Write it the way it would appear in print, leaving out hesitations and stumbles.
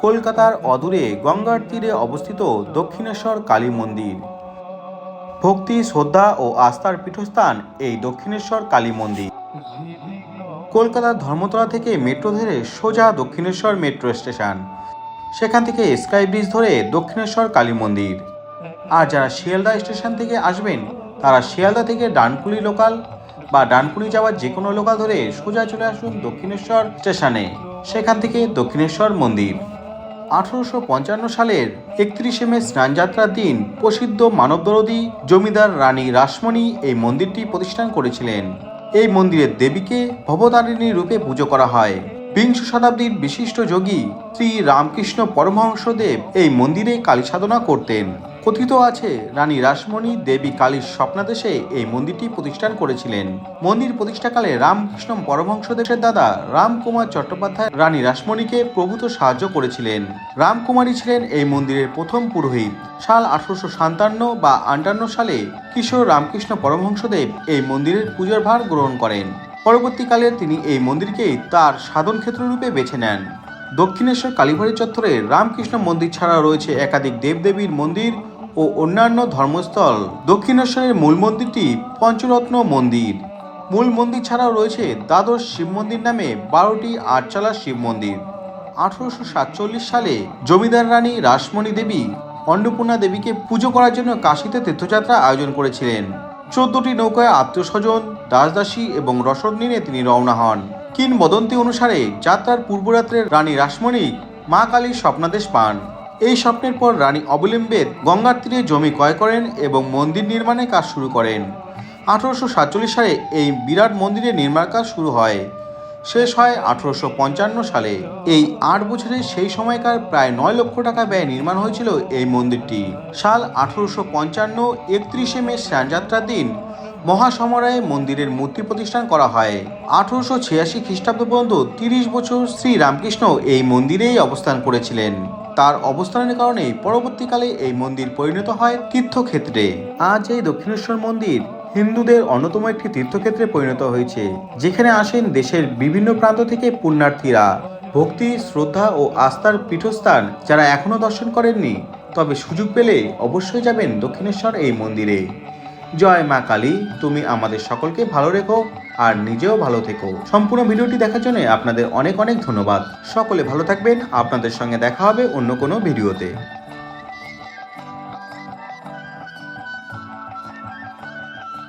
কলকাতার অদূরে গঙ্গার তীরে অবস্থিত দক্ষিণেশ্বর কালী মন্দির। ভক্তি, শ্রদ্ধা ও আস্থার পীঠস্থান এই দক্ষিণেশ্বর কালী মন্দির। কলকাতার ধর্মতলা থেকে মেট্রো ধরে সোজা দক্ষিণেশ্বর মেট্রো স্টেশন, সেখান থেকে স্কাই ব্রিজ ধরে দক্ষিণেশ্বর কালী মন্দির। আর যারা শিয়ালদা স্টেশন থেকে আসবেন তারা শিয়ালদা থেকে ডানকুনি লোকাল বা ডানকুনি যাওয়ার যে কোনো লোকাল ধরে সোজা চলে আসুন দক্ষিণেশ্বর স্টেশনে, সেখান থেকে দক্ষিণেশ্বর মন্দির। 1855 সালের 31শে মে স্নানযাত্রার দিন প্রসিদ্ধ মানবদরদী জমিদার রানী রাসমণি এই মন্দিরটি প্রতিষ্ঠান করেছিলেন। এই মন্দিরের দেবীকে ভবতারিণী রূপে পুজো করা হয়। বিংশ শতাব্দীর বিশিষ্ট যোগী শ্রী রামকৃষ্ণ পরমহংসদেব এই মন্দিরে কালী সাধনা করতেন। কথিত আছে রানী রাসমণি দেবী কালীর স্বপ্নাদেশে এই মন্দিরটি প্রতিষ্ঠান করেছিলেন। মন্দির প্রতিষ্ঠাকালে রামকৃষ্ণ পরমহংসদেবের দাদা রামকুমার চট্টোপাধ্যায় রানী রাসমণিকে প্রভূত সাহায্য করেছিলেন। রামকুমারী ছিলেন এই মন্দিরের প্রথম পুরোহিত। সাল 1857 বা 58 সালে কিশোর রামকৃষ্ণ পরমহংসদেব এই মন্দিরের পুজোর ভার গ্রহণ করেন। পরবর্তীকালে তিনি এই মন্দিরকেই তার সাধন ক্ষেত্ররূপে বেছে নেন। দক্ষিণেশ্বর কালীবাড়ি চত্বরে রামকৃষ্ণ মন্দির ছাড়া রয়েছে একাধিক দেবদেবীর মন্দির ও অন্যান্য ধর্মস্থল। দক্ষিণেশ্বরের মূল মন্দিরটি পঞ্চরত্ন মন্দির। মূল মন্দির ছাড়াও রয়েছে দ্বাদশ শিব মন্দির নামে 12টি আটচালা শিব মন্দির। 1847 সালে জমিদার রানী রাসমণি দেবী অন্নপূর্ণা দেবীকে পুজো করার জন্য কাশীতে তীর্থযাত্রা আয়োজন করেছিলেন। 14টি নৌকায় আত্মীয় স্বজন, দাসদাসী এবং রসদ নিয়ে তিনি রওনা হন। কিংবদন্তি অনুসারে যাত্রার পূর্বরাত্রে রানী রাসমণি মা কালীর স্বপ্নাদেশ পান। এই স্বপ্নের পর রানী অবিলম্বে গঙ্গার তীরে জমি ক্রয় করেন এবং মন্দির নির্মাণের কাজ শুরু করেন। 1847 সালে এই বিরাট মন্দিরের নির্মাণ কাজ শুরু হয়, শেষ হয় 1855 সালে। এই 8 বছরে সেই সময়কার প্রায় 9 লক্ষ টাকা ব্যয়ে নির্মাণ হয়েছিল এই মন্দিরটি। সাল 1855 31শে মে স্নানযাত্রার দিন মহাসমারোহে মন্দিরের মূর্তি প্রতিষ্ঠান করা হয়। 1886 খ্রিস্টাব্দ পর্যন্ত 30 বছর শ্রী রামকৃষ্ণ এই মন্দিরেই অবস্থান করেছিলেন। তার অবস্থানের কারণে পরবর্তীকালে এই মন্দির পরিণত হয় তীর্থক্ষেত্রে। আজ এই দক্ষিণেশ্বর মন্দির হিন্দুদের অন্যতম একটি তীর্থক্ষেত্রে পরিণত হয়েছে, যেখানে আসেন দেশের বিভিন্ন প্রান্ত থেকে পুণ্যার্থীরা। ভক্তি, শ্রদ্ধা ও আস্থার পীঠস্থান। যারা এখনো দর্শন করেননি তবে সুযোগ পেলে অবশ্যই যাবেন দক্ষিণেশ্বর এই মন্দিরে। জয় মা কালী, তুমি আমাদের সকলকে ভালো রেখো আর নিজেও ভালো থেকো। সম্পূর্ণ ভিডিওটি দেখার জন্য আপনাদের অনেক অনেক ধন্যবাদ। সকলে ভালো থাকবেন। আপনাদের সঙ্গে দেখা হবে অন্য কোনো ভিডিওতে।